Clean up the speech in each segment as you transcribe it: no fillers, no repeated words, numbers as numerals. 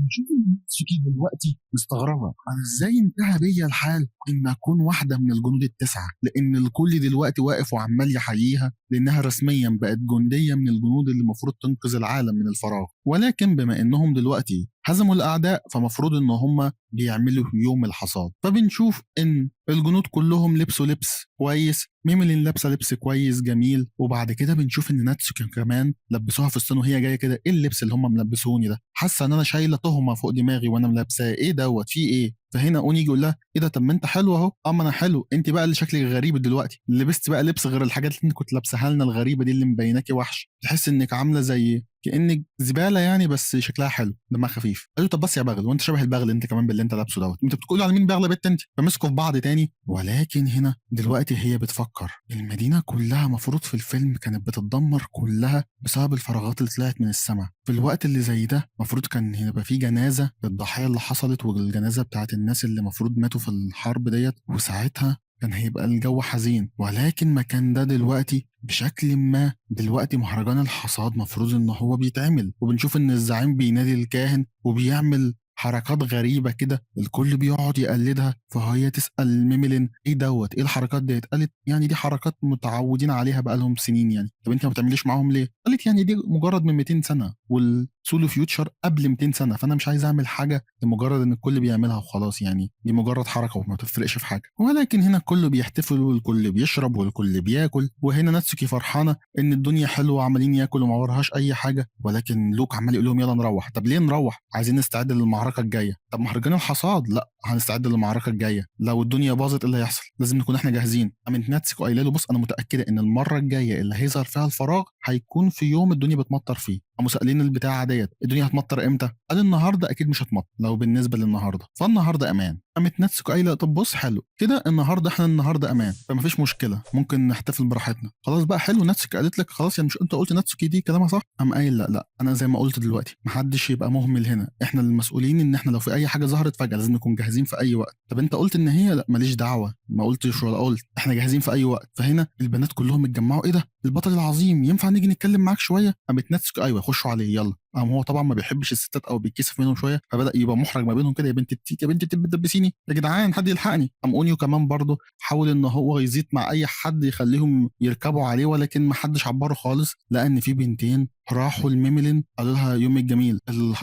بنشوف إن ناتسوكي دلوقتي مستغربة أنا إزاي انتهى بيا الحال إن أكون واحدة من الجنود التسعة، لأن الكل دلوقتي واقف وعمال يحييها لأنها رسميا بقت جندية من الجنود اللي المفروض تنقذ العالم من الفراغ. ولكن بما إنهم دلوقتي هزموا الأعداء فمفروض إن هم بيعملوا يوم الحصاد، فبنشوف إن الجنود كلهم لبسوا لبس كويس، ميميلين لابسه لبس كويس جميل، وبعد كده بنشوف ان ناتسوكي كمان لبسوها فستان وهي جايه كده. ايه اللبس اللي هم ملبسوني ده؟ حاسه ان انا شايله تهمه فوق دماغي وانا ملابساه. ايه دوت في ايه؟ فهنا اوني يجي يقول لها ايه ده؟ طب ما انت حلو اهو. اما انا حلو، انت بقى اللي شكلك غريب دلوقتي، لبست بقى لبس غير الحاجات اللي انت كنت لابسها لنا الغريبه دي اللي مبيناكي وحش، تحس انك عامله زي كانك زباله يعني، بس شكلها حلو دمها خفيف. قال له طب بس يا بغل، وانت شبه البغل انت كمان باللي انت لابسه دوت، انت بتقول على مين بغله بنت انت؟ فمسكوا في بعض تاني. ولكن هنا دلوقتي هي بتفكر المدينه كلها مفروض في الفيلم كانت بتتدمر كلها بسبب الفراغات اللي طلعت من السماء. في الوقت اللي زي ده مفروض كان يبقى في جنازه للضحايا اللي حصلت والجنازه بتاعت الناس اللي مفروض ماتوا في الحرب ديت، وساعتها كان هيبقى الجو حزين. ولكن مكان ده دلوقتي بشكل ما دلوقتي مهرجان الحصاد مفروض ان هو بيتعمل، وبنشوف ان الزعيم بينادي الكاهن وبيعمل حركات غريبة كده، الكل بيقعد يقلدها. فهي تسأل ميميلين ايه دوت؟ ايه الحركات ديت؟ قالت يعني دي حركات متعودين عليها بقالهم سنين يعني. طب انت ما بتعمليش معاهم ليه؟ قالت يعني دي مجرد من 200 سنة والسولو فيوتشر قبل 200 سنة، فانا مش عايز اعمل حاجة لمجرد ان الكل بيعملها وخلاص، يعني دي مجرد حركة وما تفرقش في حاجة. ولكن هنا الكل بيحتفل والكل بيشرب والكل بياكل، وهنا ناتسوكي فرحانة ان الدنيا حلوة وعمالين ياكلوا وما وراهاش اي حاجة. ولكن لوك عمال يقول لهم يلا نروح. طب ليه نروح؟ عايزين نستعد للمعركة الجاية. طب مهرجان الحصاد؟ لا هنستعد للمعركة الجاية. لو الدنيا باظت ايه اللي هيحصل؟ لازم نكون احنا جاهزين. قامت ناتسوكي قايله له بص انا متأكدة ان المرة الجاية اللي هيظهر فيها الفراغ هيكون في يوم الدنيا بتمطر فيه. قاموا سائلين البتاعة ديت الدنيا هتمطر امتى؟ قال النهارده اكيد مش هتمطر، لو بالنسبة للنهارده فالنهارده امان. قامت ناتسوكي قايله طب بص حلو كده النهارده احنا النهارده امان فمفيش مشكله ممكن نحتفل براحتنا. خلاص بقى حلو. ناتسوكي قالت لك خلاص يعني مش انت قلت ناتسوكي دي كلامها صح؟ قام قايل لا لا انا زي ما قلت دلوقتي محدش يبقى مهمل هنا، احنا المسؤولين ان احنا لو في اي حاجه ظهرت فجاه لازم نكون جاهزين في اي وقت. طب انت قلت ان هي لا ماليش دعوه، ما قلتش ولا قلت، احنا جاهزين في اي وقت. فهنا البنات كلهم اتجمعوا ايه ده البطل العظيم ينفع نيجي نتكلم معاك شويه؟ قامت ناتسوكي ايوه خشوا عليه يلا. قام هو طبعا ما بيحبش الستات او بيتكسف منهم شويه فبدا يبقى محرج ما بينهم كده، يا بنت التيت يا بنت التيت بتدبسيني يا جدعان حد يلحقني. قام اونيو كمان برضه حاول ان هو يزيد مع اي حد يخليهم يركبوا عليه، ولكن ما حدش عبره خالص لان في بنتين راحوا الميميلين قالوا لها يوم الجميل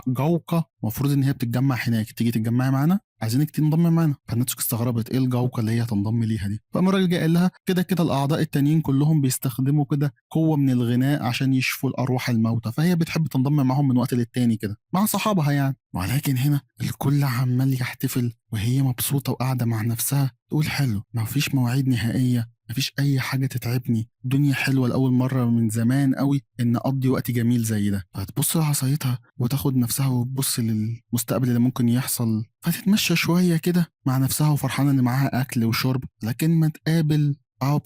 الجوقه المفروض ان هي بتتجمع هناك، تيجي تتجمعي معانا عايزينك تنضمي معانا. فناتسوكي استغربت ايه الجوقه اللي هي هتنضم ليها دي. فقام الراجل جه قال لها كده كده الاعضاء التانيين كلهم بيستخدموا كده قوه من الغناء عشان يشفوا الارواح الموتى، فهي بتحب تنضم معاهم من وقت للتاني كده مع صحابها يعني. ولكن هنا الكل عمال يحتفل وهي مبسوطه وقاعده مع نفسها تقول حلو ما فيش مواعيد نهائيه، مفيش اي حاجه تتعبني، الدنيا حلوه لاول مره من زمان قوي ان اقضي وقت جميل زي ده. فتبص لعصايتها وتاخد نفسها وتبص للمستقبل اللي ممكن يحصل، فتتمشى شويه كده مع نفسها وفرحانه ان معاها اكل وشرب. لكن ما تقابل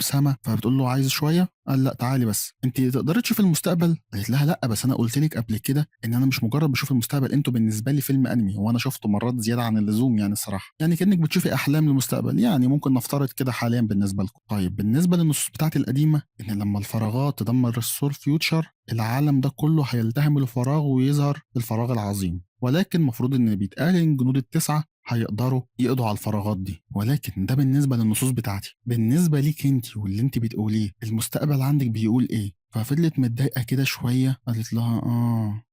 بسما فبتقول له عايز شويه؟ قال لا تعالي بس انت تقدري تشوفي المستقبل. قالت لها لا بس انا قلت لك قبل كده ان انا مش مجرد بشوف المستقبل، انتوا بالنسبه لي فيلم انمي وانا شفته مرات زياده عن اللزوم يعني الصراحه، يعني كانك بتشوفي احلام للمستقبل، يعني ممكن نفترض كده حاليا بالنسبه لكم. طيب بالنسبه للنصوص بتاعت القديمه ان لما الفراغات تدمر السور فيوتشر العالم ده كله هيلتهم الفراغ ويظهر الفراغ العظيم. ولكن المفروض ان بيتقال ان الجنود التسعه هيقدروا يقضوا على الفراغات دي. ولكن ده بالنسبه للنصوص بتاعتي، بالنسبه ليك انت واللي انت بتقوليه المستقبل عندك بيقول ايه؟ ففضلت متضايقه كده شويه قالت لها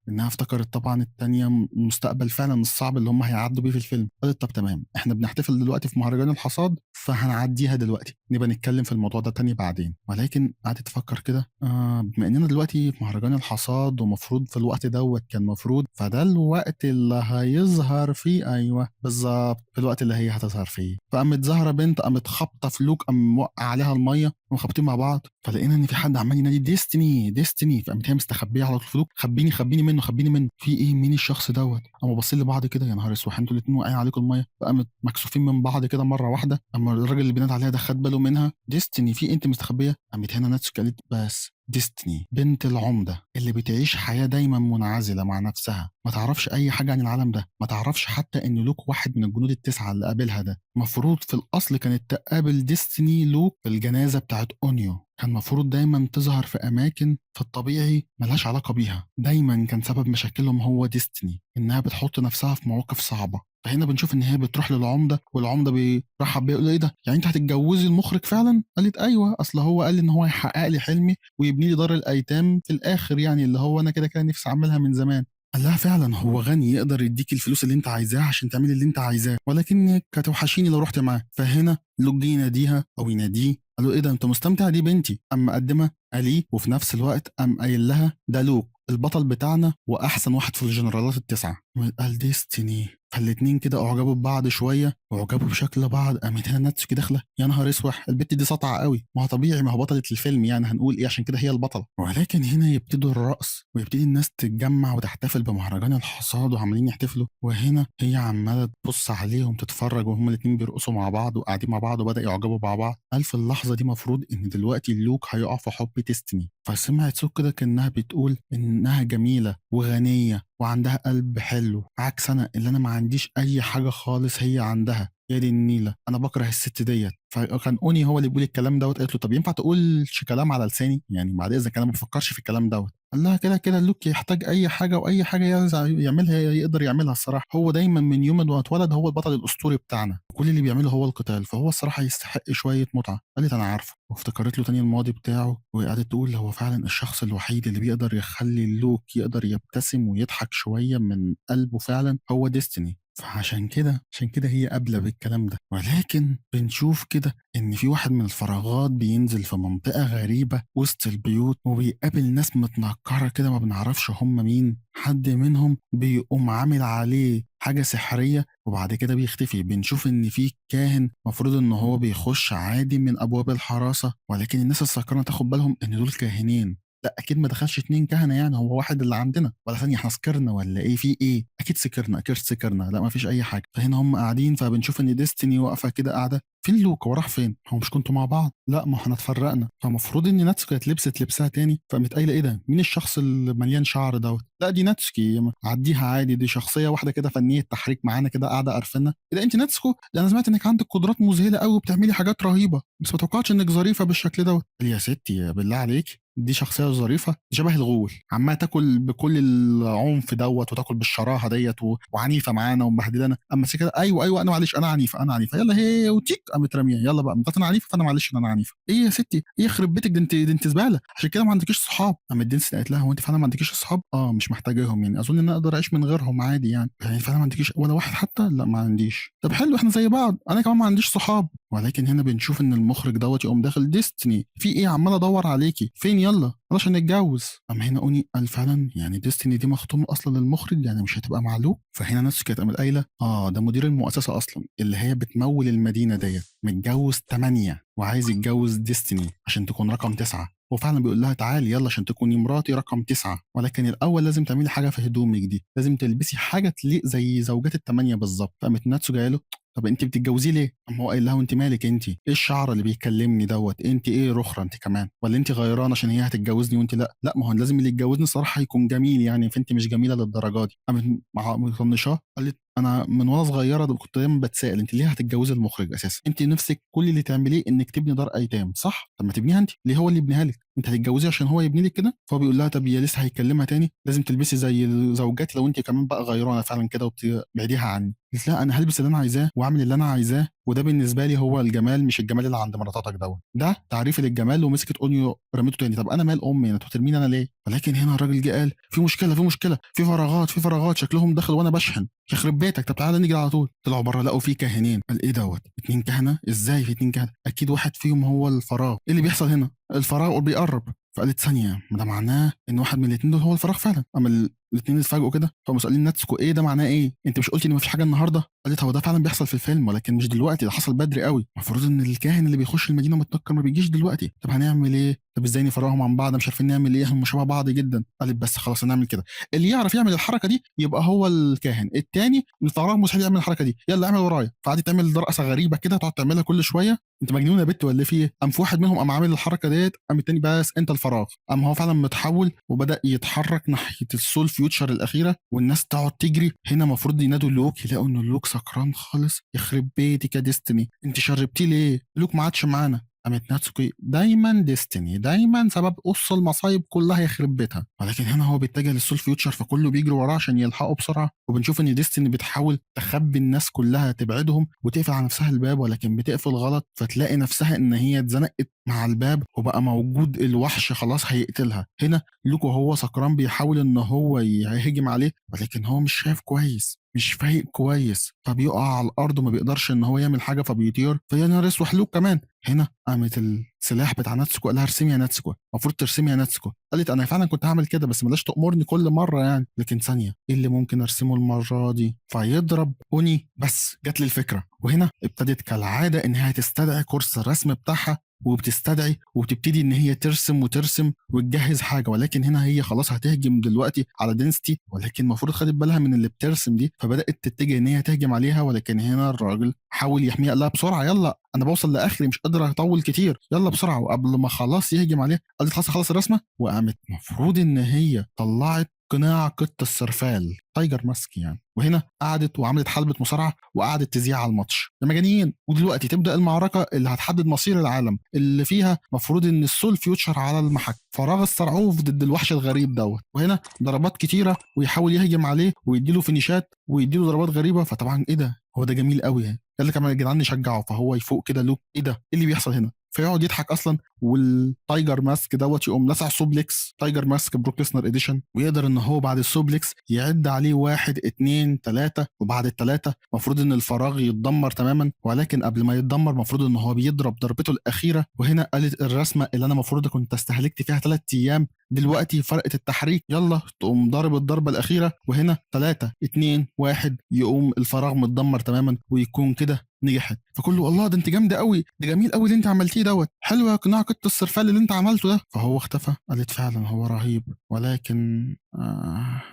انها افتكرت طبعا التانية المستقبل فعلا الصعب اللي هم هيعدوا بيه في الفيلم. قالت طب تمام احنا بنحتفل دلوقتي في مهرجان الحصاد فهنعديها دلوقتي نبقى نتكلم في الموضوع ده تاني بعدين. ولكن قعدت تفكر كده بما اننا دلوقتي في مهرجان الحصاد ومفروض في الوقت دوت كان مفروض فده الوقت اللي هيظهر فيه، ايوه بالظبط في الوقت اللي هي هتظهر فيه. فقامت زهره بنت قامت خابطه في لوك قام موقع عليها الميه وخابطين مع بعض. فلقينا ان في حد عمال ينادي ديستني ديستني، فقامت هي مستخبيه على طول في لوك خبيني خبيني منه خبيني منه في ايه مين الشخص دوت. قاموا باصين لبعض كده يا نهار اسود انتوا الاثنين واقعين عليكم الميه. فقامت مكسوفين من بعض كده مره واحده. اما الراجل اللي بينادي عليها ده خد باله منها ديستني في انت مستخبيه. قامت هنا ناتسوكي قالت بس ديستني بنت العمدة اللي بتعيش حياة دايما منعزلة مع نفسها، ما تعرفش أي حاجة عن العالم ده، ما تعرفش حتى إن لوك واحد من الجنود التسعة اللي قابلها ده. مفروض في الأصل كانت تقابل ديستني لوك في الجنازة بتاعت أونيو، كان المفروض دايما تظهر في أماكن في الطبيعي ملهاش علاقة بيها. دايما كان سبب مشاكلهم هو ديستني، إنها بتحط نفسها في مواقف صعبة. فهنا بنشوف إن هي بتروح للعمدة، والعمدة بيرحب بيها، يقول له إيه ده؟ يعني أنت هتتجوزي المخرج فعلا؟ قالت أيوه، أصل هو قال لي إن هو هيحقق لي حلمي ويبني لي دار الأيتام في الآخر، يعني اللي هو أنا كده كده نفسي أعملها من زمان. قال لها فعلا هو غني يقدر يديك الفلوس اللي انت عايزاها عشان تعملي اللي انت عايزاه، ولكنك هتوحشيني لو رحت معاه. فهنا لوك جه يناديها او يناديه، قال له ايه ده انت مستمتع؟ دي بنتي. اما مقدمه اليه، وفي نفس الوقت قام قايل لها ده لوك البطل بتاعنا واحسن واحد في الجنرالات التسعه. قال ديستني. فالاتنين كده اعجبوا ببعض شويه، واعجبوا بشكل بعض. قامت هنا ناتسوكي داخله، يا نهار اسوح، البت دي سطعه قوي. ما هو طبيعي، ما هو بطله الفيلم، يعني هنقول ايه، عشان كده هي البطله. ولكن هنا يبتدوا الرقص، ويبتدي الناس تتجمع وتحتفل بمهرجان الحصاد، وعمالين يحتفلوا. وهنا هي عماله تبص عليهم تتفرج، وهما الاتنين بيرقصوا مع بعض وقاعدين مع بعض، وبدا يعجبوا مع بعض. قال في اللحظه دي مفروض ان دلوقتي لوك هيقع في حب ديستني. فسمعت صوت كده كانها بتقول انها جميله وغنيه وعندها قلب حلو، عكس انا اللي انا ما عنديش اي حاجه خالص هي عندها. يا دي النيله، انا بكره الست ديت. فكان اوني هو اللي بيقول الكلام دوت. قالت له طب ينفع تقولش كلام على لساني؟ يعني بعد اذنك انا ما بفكرش في الكلام دوت. قال لها كده كده لوك يحتاج اي حاجه، واي حاجه يعملها يقدر يعملها. الصراحه هو دايما من يوم ما اتولد هو البطل الاسطوري بتاعنا، كل اللي بيعمله هو القتال، فهو الصراحه يستحق شويه متعه. قالت انا عارفه، وافتكرت له تاني الماضي بتاعه، وقعدت تقول هو فعلا الشخص الوحيد اللي بيقدر يخلي لوك يقدر يبتسم ويضحك شويه من قلبه فعلا هو ديستني. عشان كده هي قابله بالكلام ده. ولكن بنشوف كده ان في واحد من الفراغات بينزل في منطقه غريبه وسط البيوت، وبيقابل ناس متنكره كده ما بنعرفش هم مين. حد منهم بيقوم عامل عليه حاجه سحريه، وبعد كده بيختفي. بنشوف ان في كاهن مفروض ان هو بيخش عادي من ابواب الحراسه، ولكن الناس السكرانه تاخد بالهم ان دول كاهنين. لا اكيد ما دخلش اتنين كهنه، يعني هو واحد اللي عندنا. ولا ثانيه، احنا سكرنا ولا ايه؟ في ايه؟ اكيد سكرنا، اكيد سكرنا. لا ما فيش اي حاجه. فهنا هم قاعدين، فبنشوف ان ديستني واقفه كده قاعده. فين لوك؟ هو راح فين؟ هو مش كنتوا مع بعض؟ لا ما احنا اتفرقنا. فمفروض ان ناتسوكي كانت لبست لبسها تاني، فقامت قايله ايه ده؟ مين الشخص اللي مليان شعر دوت؟ لا دي ناتسوكي، عديها عادي، دي شخصيه واحده كده فنيه تحريك معانا كده قاعده قرفنا. ايه ده انت ناتسوكو؟ ده انا سمعت انك عندك قدرات مذهله قوي وبتعملي حاجات رهيبه، بس ما توقعتش انك ظريفه بالشكل دوت. قال يا ستي بالله عليك، دي شخصيه ظريفه؟ دي شبه الغول، عماله تاكل بكل العنف دوت، وتاكل بالشراهه ديت وعنيفه معانا ومبهدلانا. اما كده ايوه ايوه انا معلش، انا عنيفه انا عنيفه، يلا هي وتيك قامت راميه. يلا بقى مرات انا عنيفه، فانا معلش إن انا عنيفه. ايه يا ستي؟ ايه يخرب بيتك؟ ده انت زباله، عشان كده ما عندكيش صحاب. قامت دينس قالت لها هو انت فعلا ما عندكيش صحاب؟ اه مش محتاجاهم، يعني اظن ان انا اقدر اعيش من غيرهم عادي. يعني فعلا ما عندكيش ولا واحد حتى؟ لا ما عنديش. طب حلو، احنا زي بعض، انا كمان ما عنديش صحاب. ولكن هنا بنشوف ان المخرج دوت يقوم داخل ديستني، في ايه؟ عمال ادور عليكي فين؟ يلا علشان نتجوز. اما هنا اوني قال فعلا يعني ديستني دي مخطومه اصلا للمخرج، يعني مش هتبقى معلوم. فهنا ناس كانت قامت قايله ده مدير المؤسسه اصلا اللي هي بتمول المدينه ديت، متجوز 8 وعايز يتجوز ديستني عشان تكون رقم 9. وفعلا بيقول لها تعالي يلا عشان تكوني مراتي رقم 9، ولكن الأول لازم تعملي حاجة في هدومك دي، لازم تلبسي حاجة تليق زي زوجات ال8 بالظبط. فقامت ناتسو جايه له، طب انت بتتجوزيه ليه؟ قام هو قايل لها وانت مالك؟ انت ايه الشعر اللي بيكلمني دوت؟ انت ايه رخرة انت كمان؟ ولا انت غيرانه عشان هي هتتجوزني وانت لا؟ لا ما هو لازم اللي يتجوزني صراحه يكون جميل، يعني فانت مش جميله للدرجه دي. قامت مطنشاه، قالت انا من وانا صغيره كنت دايما بتسائل انت ليه هتتجوزي المخرج اساسا؟ انت نفسك كل اللي تعمليه انك تبني دار ايتام، صح؟ طب ما تبنيها انت، ليه هو اللي يبنيها لك؟ انت هتتجوزيه عشان هو يبني لك كده؟ فهو بيقول لها طب هي لسه هيكلمها تاني، لازم تلبسي زي زوجاتي لو انت كمان بقى غيرانه فعلا كده وبتبعديها عني. قلت لا انا هلبس اللي انا عايزاه واعمل اللي انا عايزاه، وده بالنسبه لي هو الجمال، مش الجمال اللي عند مراتك دوت. ده تعريفي للجمال. ومسكت اونيو رميته تاني. طب انا مال امي؟ انت بترميني انا ليه؟ ولكن هنا الراجل جه قال في مشكله، في مشكله، في فراغات، في فراغات، شكلهم دخل وانا بشحن. يخرب بيتك، طب تعالى نيجي على طول. طلعوا بره لقوا في كاهنين. قال ايه دوت؟ 2 كهنه؟ ازاي في 2 كهنه؟ اكيد واحد فيهم هو الفراغ. ايه اللي بيحصل هنا؟ الفراغ بيقرب. فقالت ثانيه، ده معناه ان واحد من الاثنين دول هو الفراغ فعلا. اما الاثنين اتفاجئوا كده، فقاموا سالين ناتسكو ايه ده معناه ايه؟ انت مش قلتي ان مفيش حاجه النهارده؟ قالت هو ده فعلا بيحصل في الفيلم، ولكن مش دلوقتي، ده حصل بدري قوي. المفروض ان الكاهن اللي بيخش المدينه متنكر ما بيجيش دلوقتي. طب هنعمل ايه؟ طب ازاي نفرقهم عن بعض؟ مش عارفين نعمل ايه، هم شبه بعض جدا. قالت بس خلاص هنعمل كده، اللي يعرف يعمل الحركه دي يبقى هو الكاهن، التاني الفراغ مستحيل يعمل الحركه دي. يلا اعمل ورايا. فقعدت تعمل رقصه غريبه كده، تقعد تعملها كل شويه. انت مجنونه يا بت ولا في ايه؟ قام في واحد منهم قام عامل الحركه ديت، قام التاني بس انت الفراغ. قام هو فعلا متحول وبدا يتحرك ناحيه السول فيوتشر الاخيره، والناس تقعد تجري. هنا المفروض ينادوا لوك، يلاقوا ان لوك سكران خالص. يخرب بيتك يا ديستني، انت شربتيه ليه؟ لوك ما عادش معانا. قامت ناتسوكي دايمًا destiny، دايمًا سبب قُص المصايب كلّها يخرب بيتها، ولكن هنا هو بيتجه للsoul future فكلّه بيجري وراه عشان يلحقه بسرعة، وبنشوف إن destiny بتحاول تخبّي الناس كلّها تبعدهم وتقفل على نفسها الباب، ولكن بتقفل غلط، فتلاقي نفسها إن هي اتزنقت مع الباب وبقى موجود الوحش خلاص هيقتلها. هنا لوكو وهو سكران بيحاول إن هو هيهجم عليه، ولكن هو مش شايف كويس، مش فايق كويس، فبيقع على الأرض وما بيقدرش إن هو يعمل حاجة فبيطير، فيا نهار أسوح لوك كمان. هنا قامت السلاح بتاع ناتسوكو قال لها ارسمي يا ناتسوكو، المفروض ترسمي يا ناتسوكو. قالت انا فعلا كنت هعمل كده بس بلاش تأمرني كل مره يعني، لكن ثانيه ايه اللي ممكن ارسمه المره دي؟ فيضرب اوني. بس جات لي الفكره، وهنا ابتدت كالعاده ان هي تستدعي كورس الرسم بتاعها، وبتستدعي وبتبتدي ان هي ترسم وترسم وتجهز حاجه، ولكن هنا هي خلاص هتهجم دلوقتي على دينستي، ولكن المفروض خدت بالها من اللي بترسم دي فبدات تتجه ان هي تهجم عليها، ولكن هنا الراجل حاول يحميها قال لها بسرعه يلا انا بوصل لاخري مش قادر اطول كتير يلا بسرعه، وقبل ما خلاص يهجم عليها قالت خلاص اخلص الرسمه، وقامت المفروض ان هي طلعت قناع قط السرفال تايجر ماسك يعني، وهنا قعدت وعملت حلبة مصارعة وقعدت تذيع على الماتش يا مجانين. ودلوقتي تبدأ المعركة اللي هتحدد مصير العالم، اللي فيها مفروض ان السول فيوتشر على المحك، فراغ الصرعوف ضد الوحش الغريب دوت، وهنا ضربات كتيرة ويحاول يهجم عليه ويديله فينيشات ويديله ضربات غريبة، فطبعا ايه ده هو ده جميل قوي يعني. قال لك يا جدعان نشجعه، فهو يفوق كده لوك ايه ده ايه اللي بيحصل هنا، فيقعد يضحك اصلا، والتايجر ماسك دوت يقوم لسع سوبليكس تايجر ماسك بروك ليسنر اديشن، ويقدر ان هو بعد السوبليكس يعد عليه 1 2 3، وبعد الثلاثه المفروض ان الفراغ يتدمر تماما، ولكن قبل ما يتدمر المفروض ان هو بيضرب ضربته الاخيره، وهنا قالت الرسمه اللي انا المفروض كنت استهلكت فيها 3 ايام دلوقتي فرقه التحريك يلا تقوم ضارب الضربه الاخيره، وهنا 3 2 1 يقوم الفراغ متدمر تماما ويكون كده نجحت. فكله الله ده انت جامده قوي، ده جميل قوي اللي انت عملتيه دوت، حلوه قناع قط السرفال اللي انت عملته ده. فهو اختفى، قالت فعلا هو رهيب، ولكن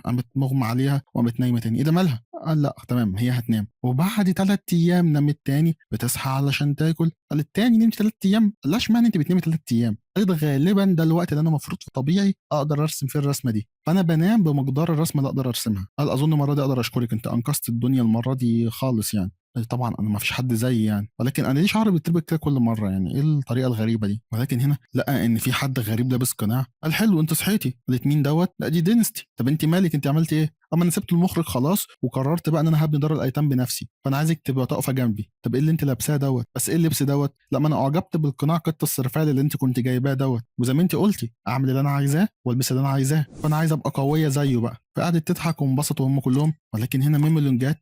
قامت مغمى عليها وقامت نايمه تاني. ايه ده مالها؟ قال لا تمام هي هتنام، وبعد 3 ايام نامت تاني بتصحى علشان تاكل. قالت تاني نمت 3 ايام؟ قال لها اشمعنى انت بتنامي 3 ايام؟ قالت غالبا ده الوقت اللي انا المفروض في طبيعي اقدر ارسم فيه الرسمه دي، فانا بنام بمقدار الرسمه اللي اقدر ارسمها. قال اظن المره دي اقدر اشكرك انت انقذت الدنيا المره دي خالص يعني. طبعا انا ما فيش حد زيي يعني، ولكن انا ليه شعري بيتربك كده كل مره يعني، ايه الطريقه الغريبه دي؟ ولكن هنا لقى ان في حد غريب لابس قناع. قال حلو انت صحيتي. قالت مين دوت؟ لا دي دينستي. طب انت مالك انت عملتي ايه؟ اما انا سبت المخرج خلاص وقررت بقى ان انا هبني دار الايتام بنفسي، فانا عايزك تبقى واقفه جنبي. طب ايه اللي انت لابساه دوت؟ بس ايه اللبس دوت؟ لا ما انا اعجبت بالقناع قط السرفال اللي انت كنت جايباه دوت، وزي ما انت قلتي اعمل اللي انا عايزاه والبس اللي انا عايزاه، فانا عايزه ابقى قويه زيه بقى. فقعدت تضحك وانبسطوا هم كلهم، ولكن هنا ميميلون جت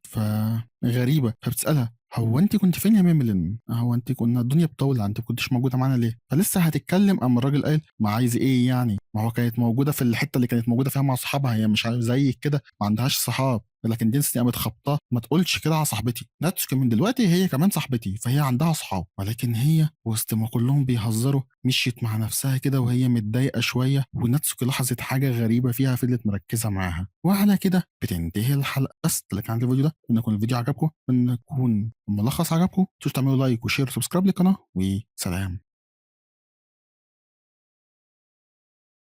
فغريبه فبتسالها هو انت كنت فين يا ميميلين؟ هو انت كنا الدنيا بتولع انت كنتش موجوده معانا ليه؟ فلسه هتتكلم اما الراجل قال ما عايز ايه يعني؟ ما هو كانت موجوده في الحته اللي كانت موجوده فيها مع اصحابها، هي مش زيك كده ما عندهاش صحاب، لكن دينستي قامت خبطاه ما تقولش كده على صاحبتي، ناتسوكي من دلوقتي هي كمان صاحبتي، فهي عندها اصحاب. ولكن هي وسط ما كلهم بيهزروا مشيت مع نفسها كده وهي متضايقه شويه، وناتسوكي لاحظت حاجه غريبه فيها فضلت مركزه معاها. وعلى كده بتنتهي الحلقه. بس لكن عند الفيديو ده ان يكون الفيديو عجبكم، ان يكون الملخص عجبكم، تشوفوا تعملوا لايك وشير وسبسكرايب للقناه، وسلام.